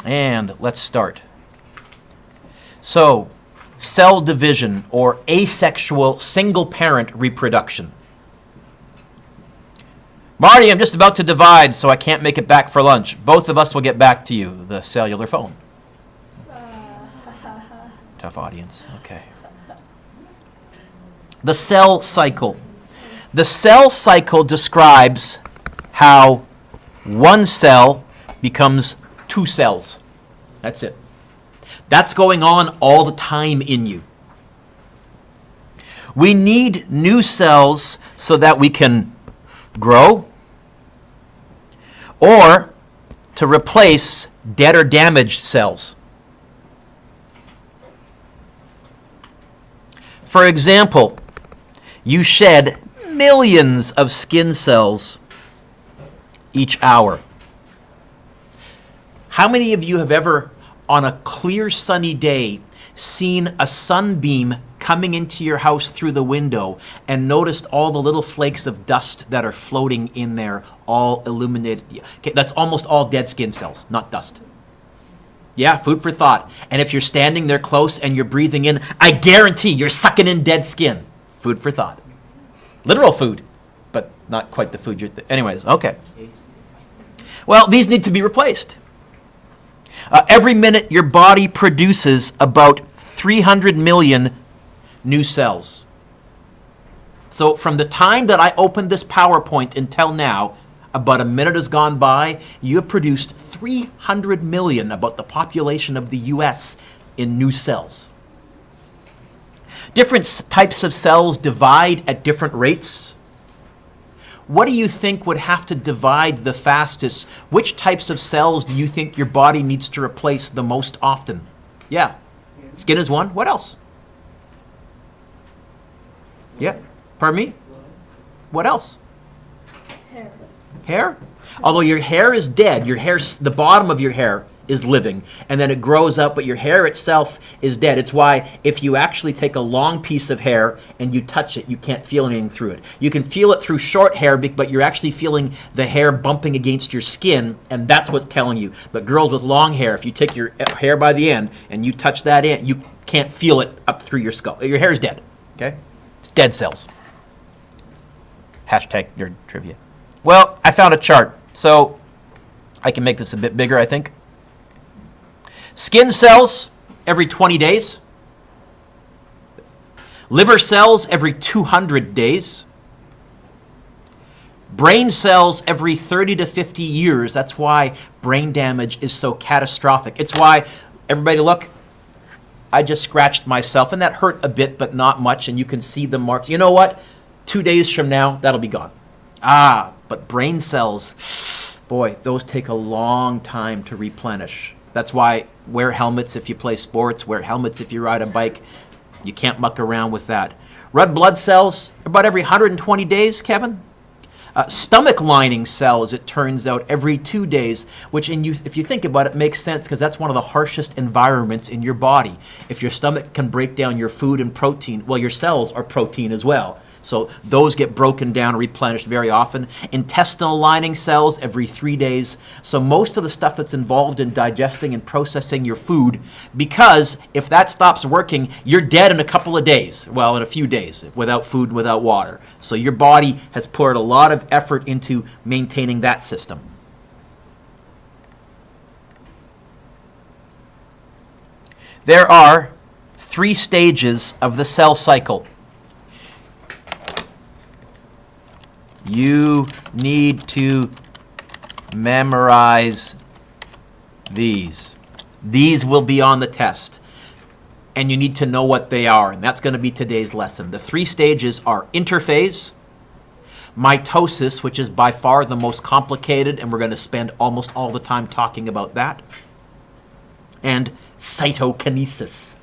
And let's start. So, cell division or asexual single-parent reproduction. Marty, I'm just about to divide, so I can't make it back for lunch. Both of us will get back to you. The cellular phone. Tough audience. Okay. The cell cycle. The cell cycle describes how one cell becomes two cells. That's it. That's going on all the time in you. We need new cells so that we can grow or to replace dead or damaged cells. For example, you shed millions of skin cells each hour. How many of you have ever, on a clear sunny day, seen a sunbeam coming into your house through the window and noticed all the little flakes of dust that are floating in there, all illuminated? Okay, that's almost all dead skin cells, not dust. Yeah, food for thought. And if you're standing there close and you're breathing in, I guarantee you're sucking in dead skin. Food for thought. Literal food, but not quite the food you're... Anyways, okay. Well, these need to be replaced. Every minute, your body produces about 300 million new cells. So from the time that I opened this PowerPoint until now, about a minute has gone by, you have produced 300 million, about the population of the US, in new cells. Different types of cells divide at different rates. What do you think would have to divide the fastest? Which types of cells do you think your body needs to replace the most often? Yeah. Skin is one. What else? Yeah. Pardon me? What else? Hair. Hair? Although your hair is dead, your hair, the bottom of your hair is living, and then it grows up, but your hair itself is dead. It's why if you actually take a long piece of hair and you touch it, you can't feel anything through it. You can feel it through short hair, but you're actually feeling the hair bumping against your skin, and that's what's telling you. But girls with long hair, if you take your hair by the end and you touch that end, you can't feel it up through your skull. Your hair is dead, okay? It's dead cells. Hashtag nerd trivia. Well, I found a chart, so I can make this a bit bigger, I think. Skin cells every 20 days. Liver cells every 200 days. Brain cells every 30 to 50 years. That's why brain damage is so catastrophic. It's why, everybody look, I just scratched myself, and that hurt a bit, but not much, and you can see the marks. You know what? 2 days from now, that'll be gone. But brain cells, boy, those take a long time to replenish. That's why wear helmets if you play sports, wear helmets if you ride a bike. You can't muck around with that. Red blood cells, about every 120 days, Kevin. Stomach lining cells, it turns out, every 2 days, which if you think about it, makes sense because that's one of the harshest environments in your body. If your stomach can break down your food and protein, well, your cells are protein as well. So those get broken down and replenished very often. Intestinal lining cells every 3 days. So most of the stuff that's involved in digesting and processing your food, because if that stops working, you're dead in a couple of days. Well, in a few days, without food and without water. So your body has poured a lot of effort into maintaining that system. There are 3 stages of the cell cycle. You need to memorize these. These will be on the test. And you need to know what they are. And that's going to be today's lesson. The 3 stages are interphase, mitosis, which is by far the most complicated, and we're going to spend almost all the time talking about that, and cytokinesis.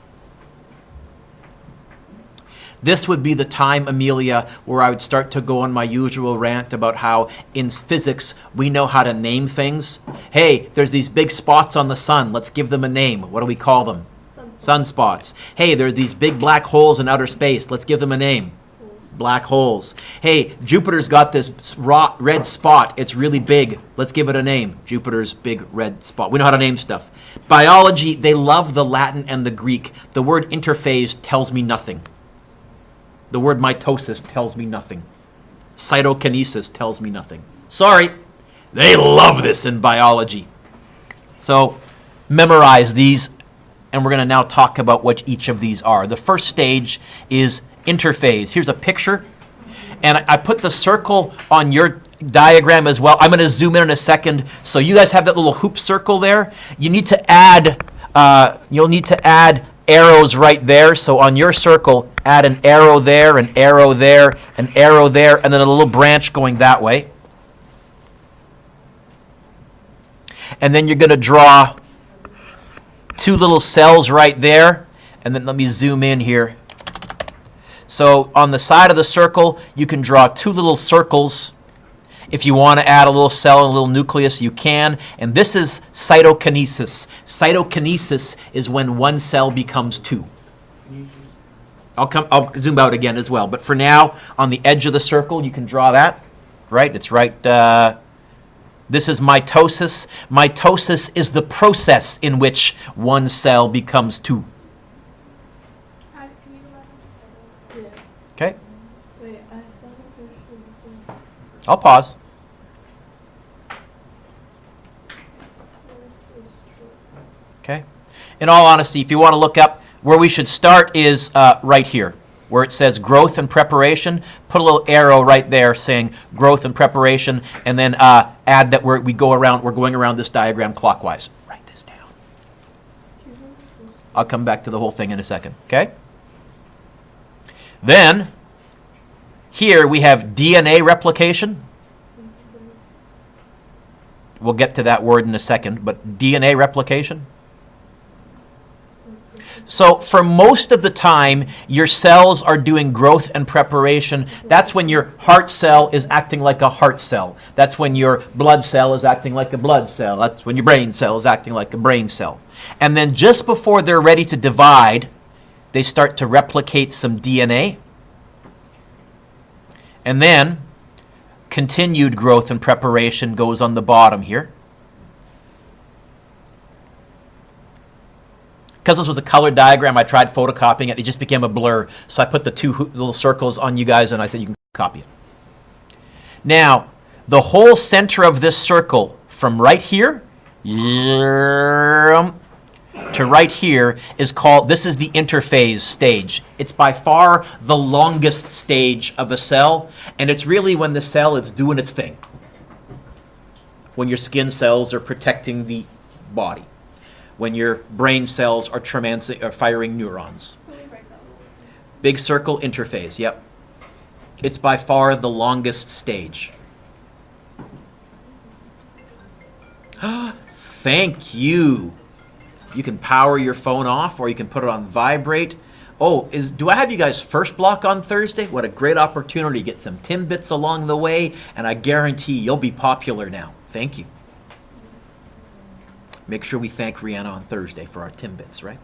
This would be the time, Amelia, where I would start to go on my usual rant about how in physics we know how to name things. Hey, there's these big spots on the sun. Let's give them a name. What do we call them? Sunspots. Hey, there are these big black holes in outer space. Let's give them a name. Black holes. Hey, Jupiter's got this red spot. It's really big. Let's give it a name. Jupiter's big red spot. We know how to name stuff. Biology, they love the Latin and the Greek. The word interphase tells me nothing. The word mitosis tells me nothing. Cytokinesis tells me nothing. Sorry. They love this in biology. So memorize these, and we're going to now talk about what each of these are. The first stage is interphase. Here's a picture, and I put the circle on your diagram as well. I'm going to zoom in a second. So you guys have that little hoop circle there. You need to add, you'll need to add arrows right there. So on your circle, add an arrow there, an arrow there, an arrow there, and then a little branch going that way. And then you're going to draw two little cells right there. And then let me zoom in here. So on the side of the circle, you can draw two little circles. If you want to add a little cell and a little nucleus, you can. And this is cytokinesis. Cytokinesis is when one cell becomes two. I'll zoom out again as well. But for now, on the edge of the circle, you can draw that. Right? It's right. This is mitosis. Mitosis is the process in which one cell becomes two. Okay. I'll pause. Okay. In all honesty, if you want to look up, where we should start is right here, where it says growth and preparation. Put a little arrow right there saying growth and preparation, and then add that we're going around this diagram clockwise. Write this down. I'll come back to the whole thing in a second. Okay. Then, here we have DNA replication. We'll get to that word in a second, but DNA replication. So for most of the time, your cells are doing growth and preparation. That's when your heart cell is acting like a heart cell. That's when your blood cell is acting like a blood cell. That's when your brain cell is acting like a brain cell. And then just before they're ready to divide, they start to replicate some DNA. And then continued growth and preparation goes on the bottom here. Because this was a colored diagram, I tried photocopying it. It just became a blur. So I put the two little circles on you guys, and I said you can copy it. Now, the whole center of this circle, from right here to right here, is called, this is the interphase stage. It's by far the longest stage of a cell, and it's really when the cell is doing its thing. When your skin cells are protecting the body. When your brain cells are firing neurons. Big circle interphase, yep. It's by far the longest stage. Thank you. You can power your phone off, or you can put it on vibrate. Oh, do I have you guys first block on Thursday? What a great opportunity. Get some Timbits along the way, and I guarantee you'll be popular now. Thank you. Make sure we thank Rihanna on Thursday for our Timbits, right?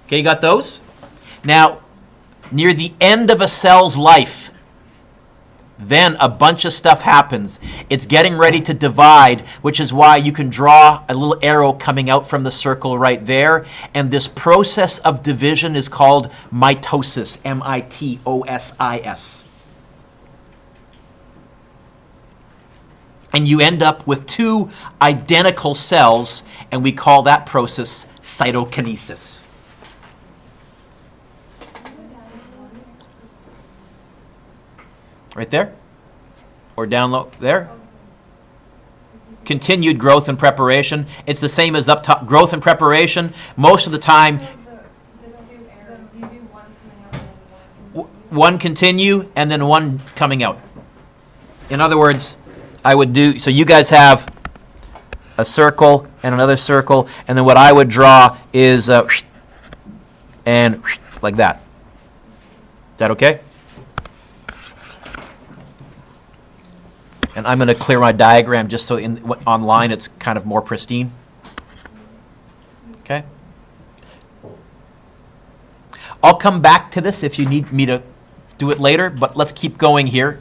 Okay, you got those? Now, near the end of a cell's life, then a bunch of stuff happens. It's getting ready to divide, which is why you can draw a little arrow coming out from the circle right there. And this process of division is called mitosis, M-I-T-O-S-I-S. And you end up with two identical cells, and we call that process cytokinesis. Right there? Or down low there? Continued growth and preparation. It's the same as up top. Growth and preparation, most of the time, one continue and then one coming out. In other words, I would do, so you guys have a circle and another circle, and then what I would draw is and like that. Is that okay? And I'm going to clear my diagram just so online it's kind of more pristine. Okay? I'll come back to this if you need me to do it later, but let's keep going here.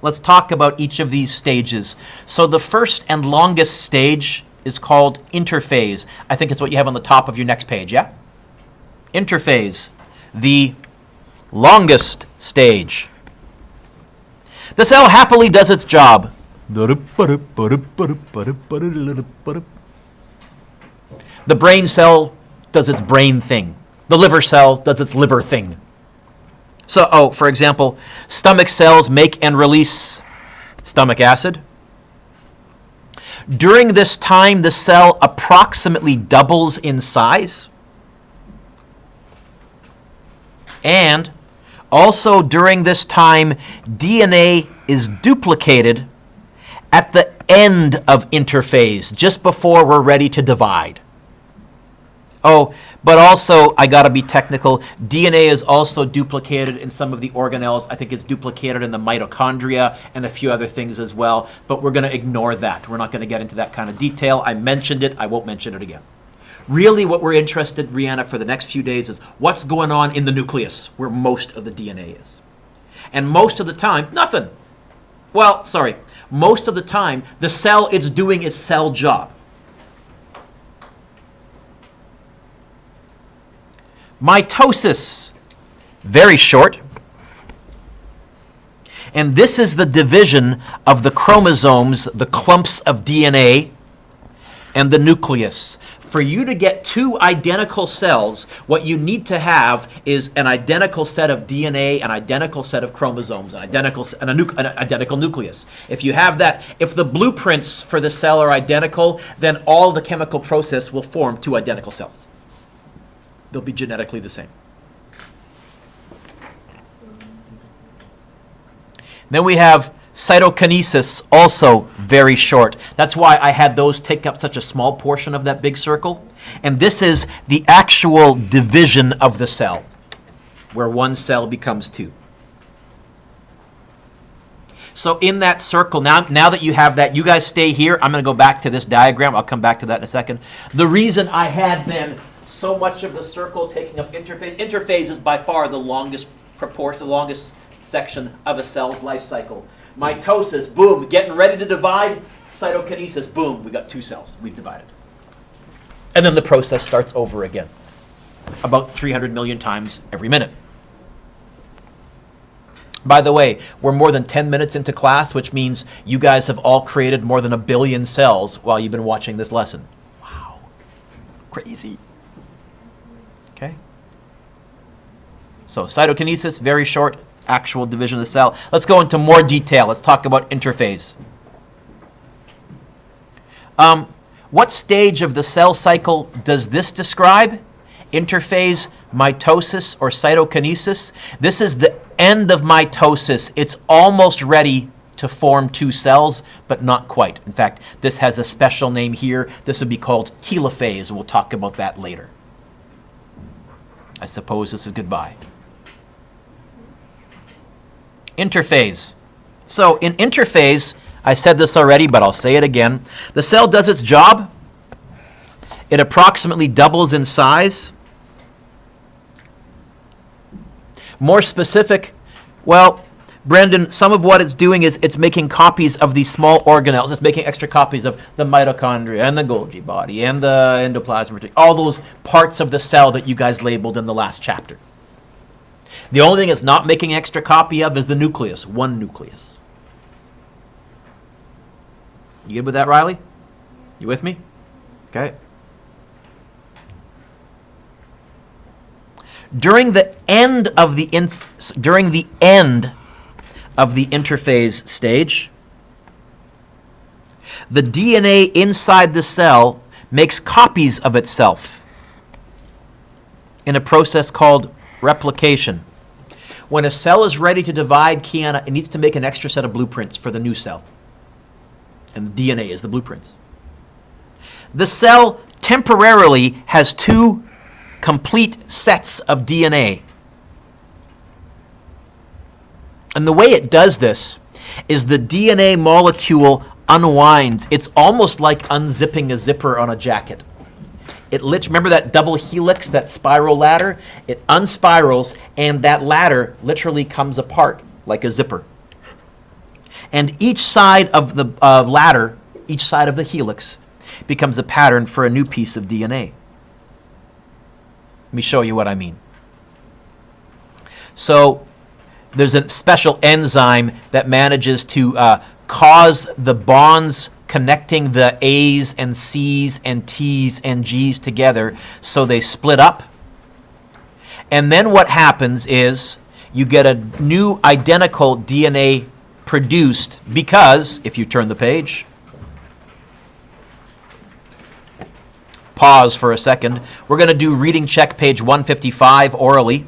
Let's talk about each of these stages. So the first and longest stage is called interphase. I think it's what you have on the top of your next page, yeah? Interphase, the longest stage. The cell happily does its job. The brain cell does its brain thing. The liver cell does its liver thing. So, for example, stomach cells make and release stomach acid. During this time, the cell approximately doubles in size. And also during this time, DNA is duplicated at the end of interphase, just before we're ready to divide. Oh, but also, I got to be technical, DNA is also duplicated in some of the organelles. I think it's duplicated in the mitochondria and a few other things as well, but we're going to ignore that. We're not going to get into that kind of detail. I mentioned it. I won't mention it again. Really, what we're interested, Rihanna, for the next few days is what's going on in the nucleus, where most of the DNA is. And most of the time, nothing. Well, sorry. Most of the time, the cell is doing its cell job. Mitosis, very short. And this is the division of the chromosomes, the clumps of DNA, and the nucleus. For you to get two identical cells, what you need to have is an identical set of DNA, an identical set of chromosomes, an identical nucleus. If you have that, if the blueprints for the cell are identical, then all the chemical process will form two identical cells. They'll be genetically the same. Then we have cytokinesis, also very short. That's why I had those take up such a small portion of that big circle. And this is the actual division of the cell, where one cell becomes two. So in that circle, now that you have that, you guys stay here. I'm going to go back to this diagram. I'll come back to that in a second. The reason I had then so much of the circle taking up interphase. Interphase is by far the longest proportion, the longest section of a cell's life cycle. Mitosis, boom, getting ready to divide. Cytokinesis, boom, we got two cells. We've divided. And then the process starts over again, about 300 million times every minute. By the way, we're more than 10 minutes into class, which means you guys have all created more than 1 billion cells while you've been watching this lesson. Wow, crazy. Okay. So cytokinesis, very short, actual division of the cell. Let's go into more detail. Let's talk about interphase. What stage of the cell cycle does this describe? Interphase, mitosis, or cytokinesis? This is the end of mitosis. It's almost ready to form two cells, but not quite. In fact, this has a special name here. This would be called telophase. We'll talk about that later. I suppose this is goodbye. Interphase. So in interphase, I said this already, but I'll say it again. The cell does its job. It approximately doubles in size. More specific, well, Brendan, some of what it's doing is it's making copies of these small organelles. It's making extra copies of the mitochondria and the Golgi body and the endoplasm, all those parts of the cell that you guys labeled in the last chapter. The only thing it's not making extra copy of is the nucleus, one nucleus. You good with that, Riley? You with me? Okay. During the end of the interphase stage, the DNA inside the cell makes copies of itself in a process called replication. When a cell is ready to divide, Kiana, it needs to make an extra set of blueprints for the new cell. And the DNA is the blueprints. The cell temporarily has two complete sets of DNA. And the way it does this is the DNA molecule unwinds. It's almost like unzipping a zipper on a jacket. Remember that double helix, that spiral ladder? It unspirals, and that ladder literally comes apart like a zipper. And each side of the ladder, each side of the helix, becomes a pattern for a new piece of DNA. Let me show you what I mean. So there's a special enzyme that manages to cause the bonds connecting the A's and C's and T's and G's together so they split up. And then what happens is you get a new identical DNA produced because, if you turn the page, pause for a second. We're going to do reading check page 155 orally.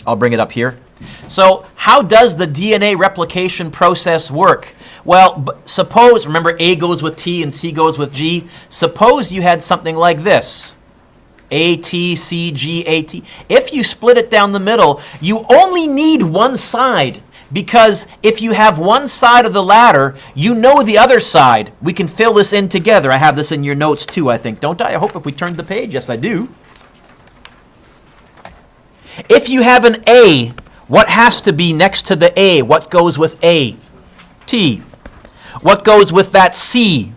I'll bring it up here. So how does the DNA replication process work? Well, suppose, remember A goes with T and C goes with G. Suppose you had something like this. A, T, C, G, A, T. If you split it down the middle, you only need one side. Because if you have one side of the ladder, you know the other side. We can fill this in together. I have this in your notes too, I think. Don't I? I hope if we turned the page. Yes, I do. If you have an A, what has to be next to the A? What goes with A? T. What goes with that C?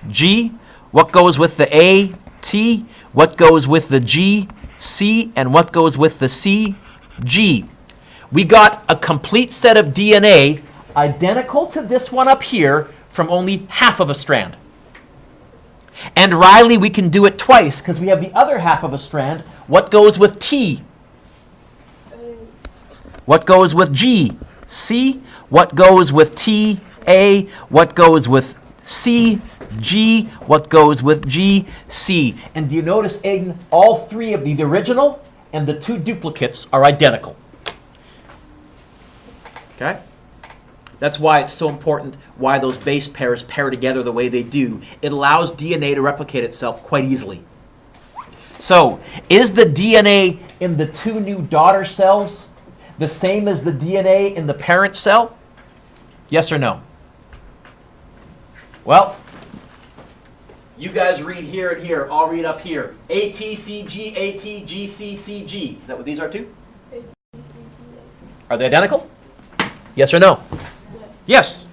G. What goes with the A? T. What goes with the G? C. And what goes with the C? G. We got a complete set of DNA identical to this one up here from only half of a strand. And Riley, we can do it twice because we have the other half of a strand. What goes with T? What goes with G? C. What goes with T? A. What goes with C? G. What goes with G? C. And do you notice, Aiden, all three of the original and the two duplicates are identical. Okay? That's why it's so important why those base pairs pair together the way they do. It allows DNA to replicate itself quite easily. So, is the DNA in the two new daughter cells the same as the DNA in the parent cell? Yes or no? Well, you guys read here and here. I'll read up here. A, T, C, G, A, T, G, C, C, G. Is that what these are too? Are they identical? Yes or no? Yes.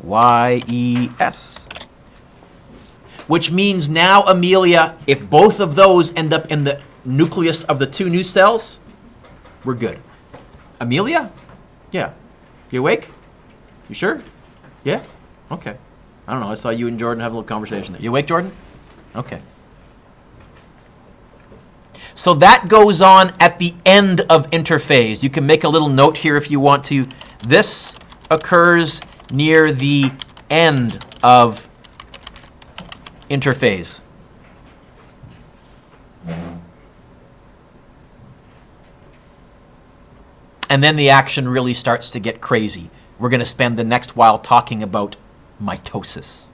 Y-E-S. Which means now, Amelia, if both of those end up in the nucleus of the two new cells, we're good. Amelia? Yeah. You awake? You sure? Yeah? Okay. I don't know. I saw you and Jordan have a little conversation there. You awake, Jordan? Okay. So that goes on at the end of interphase. You can make a little note here if you want to. This occurs near the end of interphase. And then the action really starts to get crazy. We're going to spend the next while talking about mitosis,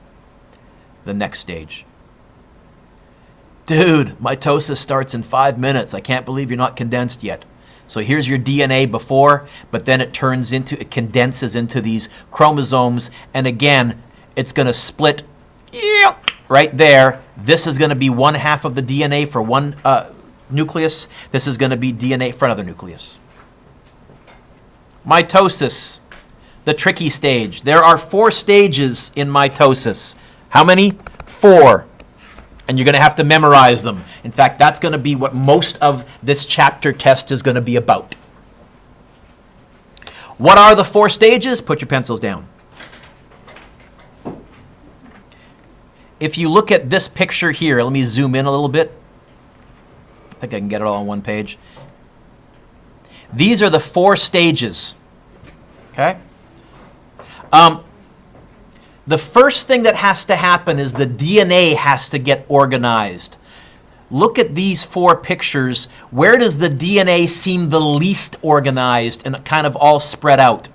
the next stage. Dude, mitosis starts in 5 minutes. I can't believe you're not condensed yet. So here's your DNA before, but then it condenses into these chromosomes, and again, it's going to split right there. This is going to be one half of the DNA for one nucleus. This is going to be DNA for another nucleus. Mitosis, the tricky stage. There are 4 stages in mitosis. How many? 4. And you're going to have to memorize them. In fact, that's going to be what most of this chapter test is going to be about. What are the 4 stages? Put your pencils down. If you look at this picture here, let me zoom in a little bit. I think I can get it all on one page. These are the 4 stages. Okay? The first thing that has to happen is the DNA has to get organized. Look at these 4 pictures. Where does the DNA seem the least organized and kind of all spread out?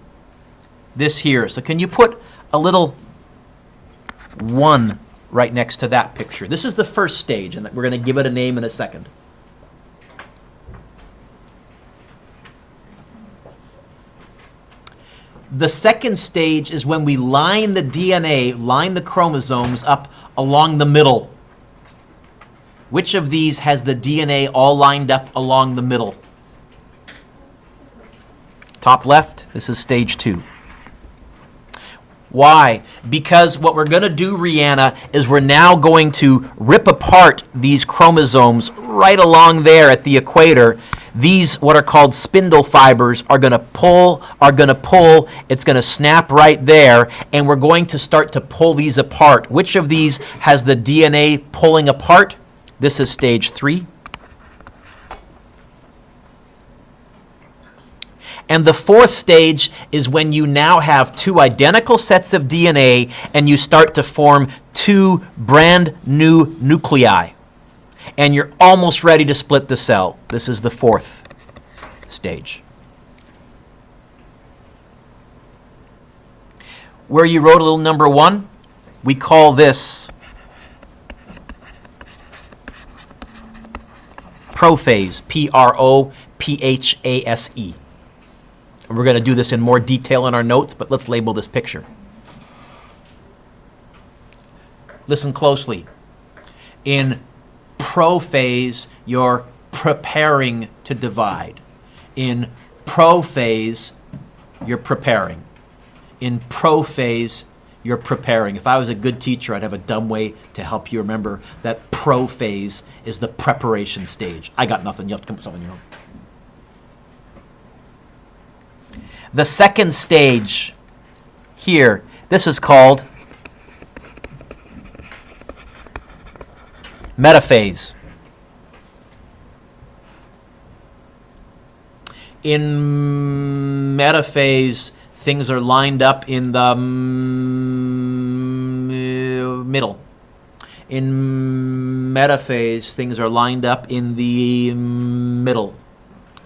This here. So can you put a little 1 right next to that picture? This is the first stage, and we're going to give it a name in a second. The second stage is when we line the DNA, line the chromosomes up along the middle. Which of these has the DNA all lined up along the middle? Top left, this is stage 2. Why? Because what we're going to do, Rihanna, is we're now going to rip apart these chromosomes right along there at the equator. These, what are called spindle fibers, are going to pull, it's going to snap right there, and we're going to start to pull these apart. Which of these has the DNA pulling apart? This is stage 3. And the fourth stage is when you now have 2 identical sets of DNA and you start to form 2 brand new nuclei. And you're almost ready to split the cell. This is the fourth stage. Where you wrote a little number 1, we call this prophase, P-R-O-P-H-A-S-E. We're going to do this in more detail in our notes, but let's label this picture. Listen closely. In prophase, you're preparing to divide. In prophase, you're preparing. In prophase, you're preparing. If I was a good teacher, I'd have a dumb way to help you remember that prophase is the preparation stage. I got nothing. You have to come up with something, The second stage here, this is called metaphase. In metaphase, things are lined up in the middle. In metaphase, things are lined up in the middle.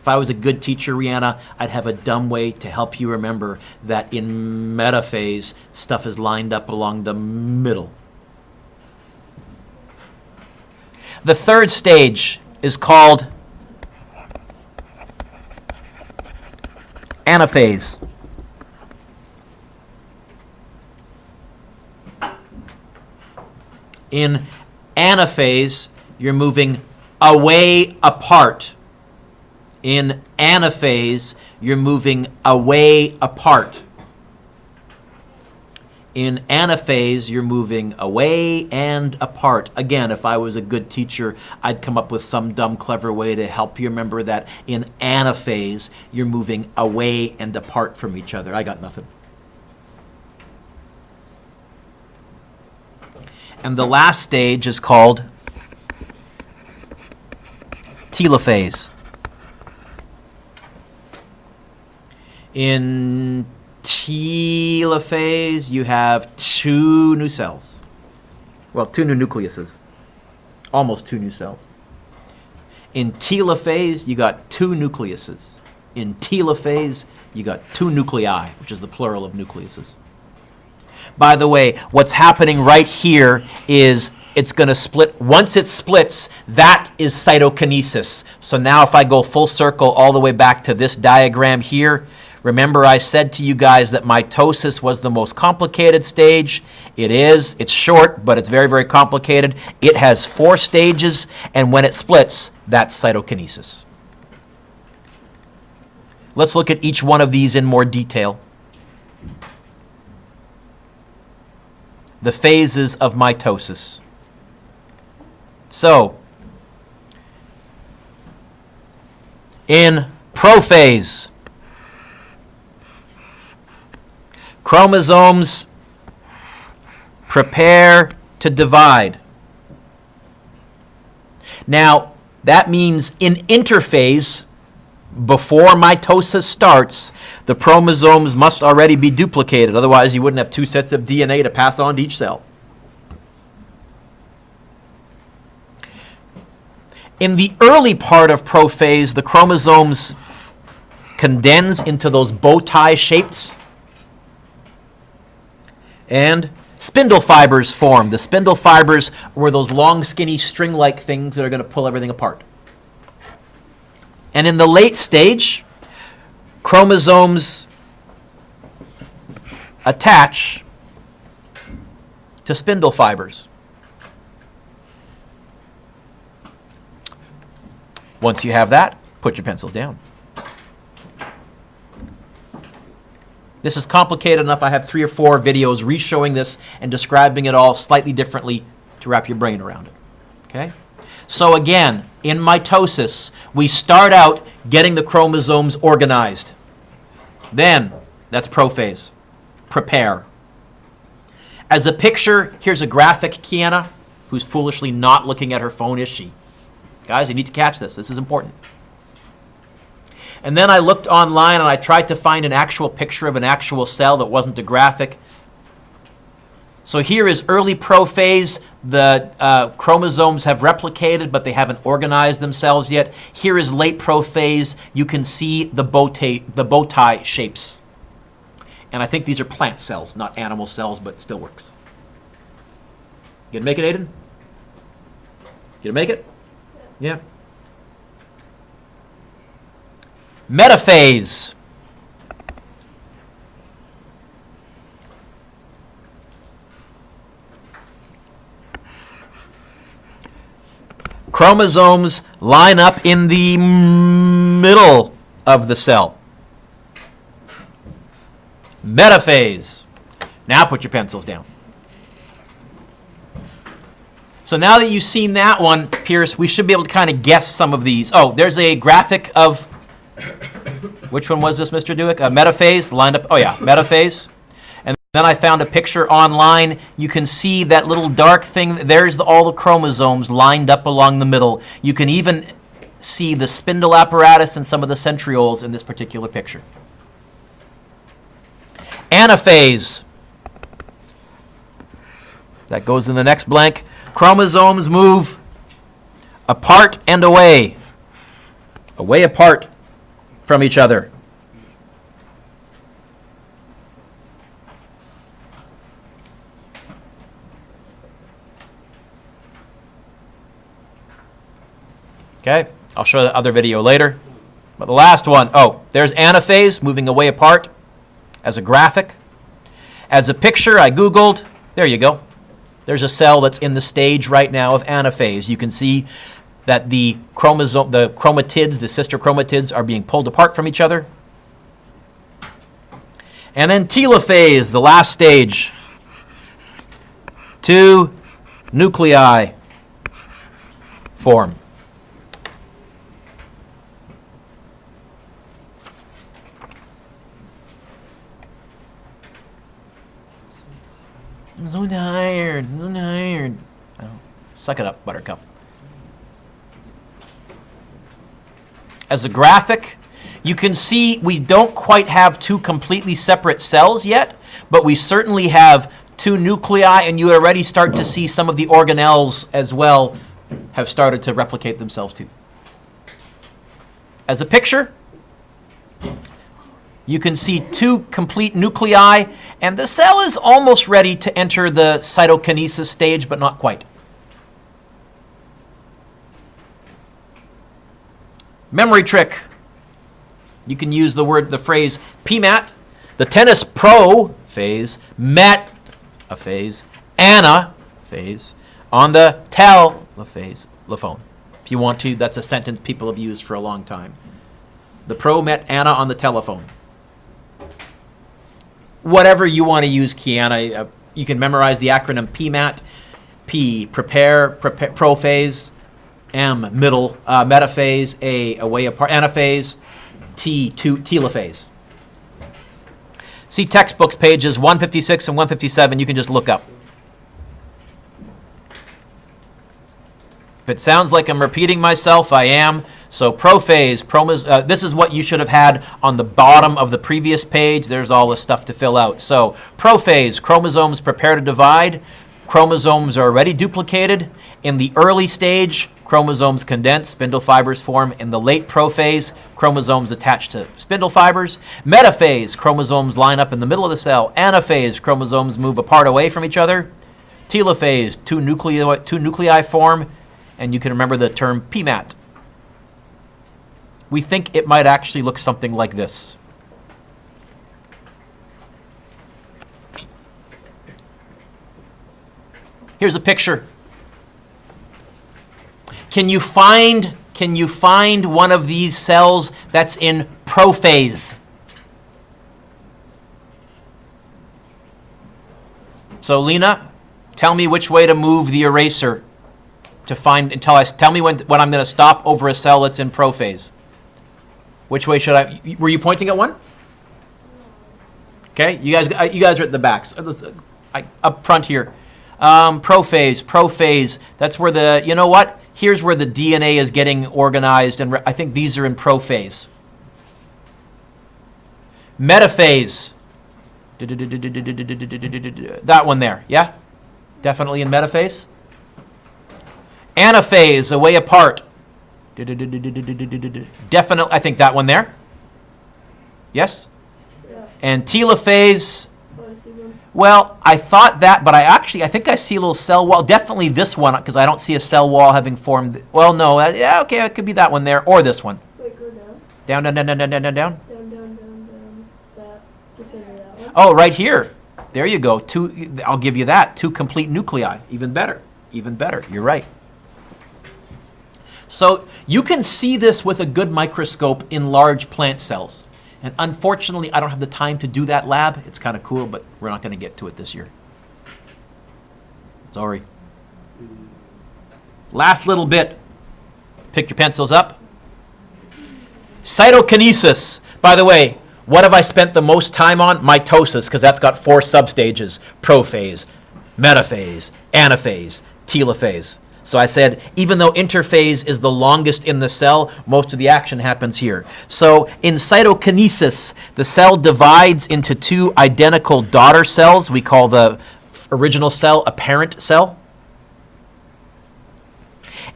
If I was a good teacher, Rihanna, I'd have a dumb way to help you remember that in metaphase, stuff is lined up along the middle. The third stage is called anaphase. In anaphase, you're moving away apart. In anaphase, you're moving away apart. In anaphase, you're moving away and apart. Again, if I was a good teacher, I'd come up with some dumb, clever way to help you remember that in anaphase, you're moving away and apart from each other. I got nothing. And the last stage is called telophase. In telophase, you have 2 new cells. Well, 2 new nucleuses. Almost 2 new cells. In telophase, you got 2 nucleuses. In telophase, you got 2 nuclei, which is the plural of nucleuses. By the way, what's happening right here is it's going to split. Once it splits, that is cytokinesis. So now if I go full circle all the way back to this diagram here, remember I said to you guys that mitosis was the most complicated stage. It is. It's short, but it's very, very complicated. It has 4 stages, and when it splits, that's cytokinesis. Let's look at each one of these in more detail. The phases of mitosis. So, in prophase, chromosomes prepare to divide. Now, that means in interphase, before mitosis starts, the chromosomes must already be duplicated. Otherwise, you wouldn't have 2 sets of DNA to pass on to each cell. In the early part of prophase, the chromosomes condense into those bow tie shapes, and spindle fibers form. The spindle fibers were those long, skinny, string-like things that are going to pull everything apart. And in the late stage, chromosomes attach to spindle fibers. Once you have that, put your pencils down. This is complicated enough. I have 3 or 4 videos re-showing this and describing it all slightly differently to wrap your brain around it. Okay? So again, in mitosis, we start out getting the chromosomes organized. Then, that's prophase, prepare. As a picture, here's a graphic Kiana, who's foolishly not looking at her phone, is she? Guys, you need to catch this. This is important. And then I looked online and I tried to find an actual picture of an actual cell that wasn't a graphic. So here is early prophase. The chromosomes have replicated, but they haven't organized themselves yet. Here is late prophase. You can see the bow tie shapes. And I think these are plant cells, not animal cells, but still works. You gonna make it, Aiden? You gonna make it? Yeah. Metaphase. Chromosomes line up in the middle of the cell. Metaphase. Now put your pencils down. So now that you've seen that one, Pierce, we should be able to kind of guess some of these. Oh, there's a graphic of, which one was this, Mr. Dueck? Metaphase, lined up, oh yeah, metaphase. And then I found a picture online. You can see that little dark thing. There's all the chromosomes lined up along the middle. You can even see the spindle apparatus and some of the centrioles in this particular picture. Anaphase. That goes in the next blank. Chromosomes move apart and away apart from each other. Okay, I'll show the other video later. But the last one, oh, there's anaphase, moving away apart as a graphic. As a picture, I Googled, there you go. There's a cell that's in the stage right now of anaphase. You can see that the chromatids, the sister chromatids, are being pulled apart from each other. And then telophase, the last stage. 2 nuclei form. I'm so tired, Oh, suck it up, Buttercup. As a graphic, you can see we don't quite have 2 completely separate cells yet, but we certainly have 2 nuclei, and you already start to see some of the organelles as well have started to replicate themselves too. As a picture, you can see 2 complete nuclei, and the cell is almost ready to enter the cytokinesis stage, but not quite. Memory trick. You can use the phrase PMAT, the tennis pro phase, met a phase, Anna phase, on the telephone. If you want to, that's a sentence people have used for a long time. The pro met Anna on the telephone. Whatever you want to use, Kiana, you can memorize the acronym PMAT. P, prepare prophase. M, middle, metaphase. A, away apart, anaphase. T, telophase. See textbooks pages 156 and 157. You can just look up. If it sounds like I'm repeating myself, I am. So prophase, this is what you should have had on the bottom of the previous page. There's all the stuff to fill out. So prophase, chromosomes prepare to divide. Chromosomes are already duplicated. In the early stage, chromosomes condense, spindle fibers form. In the late prophase, chromosomes attach to spindle fibers. Metaphase, chromosomes line up in the middle of the cell. Anaphase, chromosomes move apart away from each other. Telophase, two nuclei form. And you can remember the term PMAT. We think it might actually look something like this. Here's a picture. Can you find one of these cells that's in prophase? So Lena, tell me which way to move the eraser to find, tell me when I'm going to stop over a cell that's in prophase. Which way should I, were you pointing at one? Okay, you guys are at the backs. Up front here. Prophase, that's where the, you know what? Here's where the DNA is getting organized, and I think these are in prophase. Metaphase. That one there, yeah? Definitely in metaphase. Anaphase, away apart. Definitely, I think that one there. Yes? Yeah. And telophase. Well, I thought that, but I think I see a little cell wall. Definitely this one, because I don't see a cell wall having formed. Well, no, yeah, okay, it could be that one there, or this one. Wait, go down. Down. Down. That. Oh, right here. There you go. I'll give you that. 2 complete nuclei. Even better. You're right. So you can see this with a good microscope in large plant cells. And unfortunately, I don't have the time to do that lab. It's kind of cool, but we're not going to get to it this year. Sorry. Last little bit. Pick your pencils up. Cytokinesis. By the way, what have I spent the most time on? Mitosis, because that's got 4 substages. Prophase, metaphase, anaphase, telophase. So I said, even though interphase is the longest in the cell, most of the action happens here. So in cytokinesis, the cell divides into 2 identical daughter cells. We call the original cell a parent cell.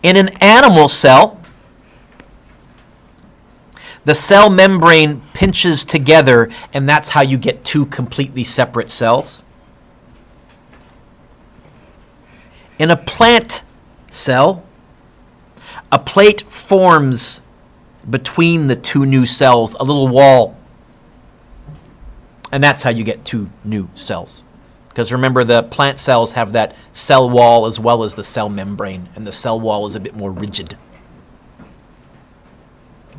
In an animal cell, the cell membrane pinches together, and that's how you get 2 completely separate cells. In a plant cell, a plate forms between the 2 new cells, a little wall. And that's how you get 2 new cells. Because remember, the plant cells have that cell wall as well as the cell membrane, and the cell wall is a bit more rigid.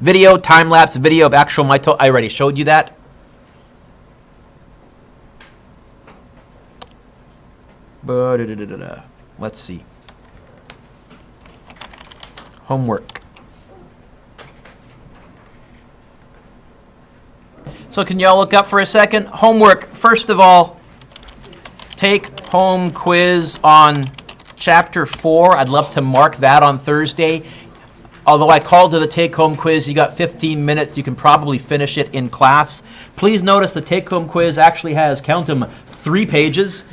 Video, time-lapse video of actual mitosis. I already showed you that. Let's see. Homework. So can y'all look up for a second? Homework. First of all, take home quiz on chapter 4. I'd love to mark that on Thursday. Although I called to the take-home quiz, you got 15 minutes. You can probably finish it in class. Please notice the take-home quiz actually has, count them, 3 pages.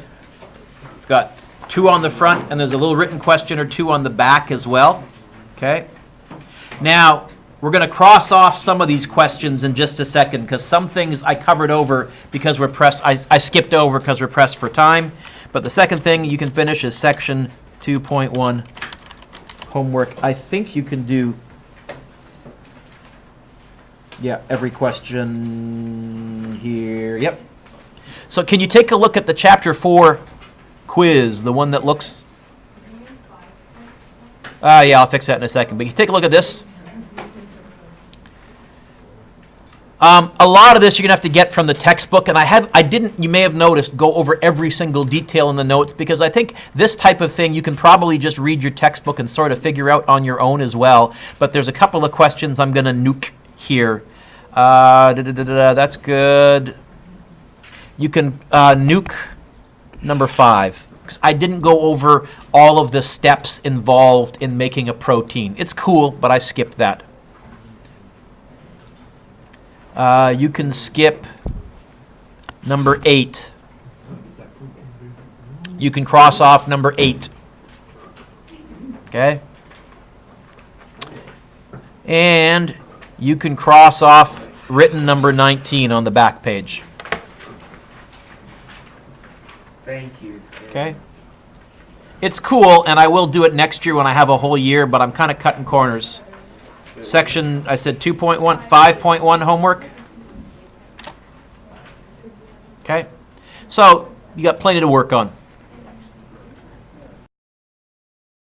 It's got 2 on the front, and there's a little written question or 2 on the back as well. Okay? Now, we're going to cross off some of these questions in just a second, because some things I covered over because we're pressed. I skipped over because we're pressed for time. But the second thing you can finish is section 2.1 homework. I think you can do, every question here. Yep. So can you take a look at the chapter 4 quiz, the one that looks... I'll fix that in a second. But you take a look at this. A lot of this you're going to have to get from the textbook, and I didn't, you may have noticed, go over every single detail in the notes, because I think this type of thing you can probably just read your textbook and sort of figure out on your own as well. But there's a couple of questions I'm going to nuke here. That's good. You can nuke number 5. Because I didn't go over all of the steps involved in making a protein. It's cool, but I skipped that. You can skip number 8. You can cross off number 8. Okay? And you can cross off written number 19 on the back page. Thank you. Okay? It's cool, and I will do it next year when I have a whole year, but I'm kind of cutting corners. Section, I said 2.1, 5.1 homework. Okay? So, you got plenty to work on.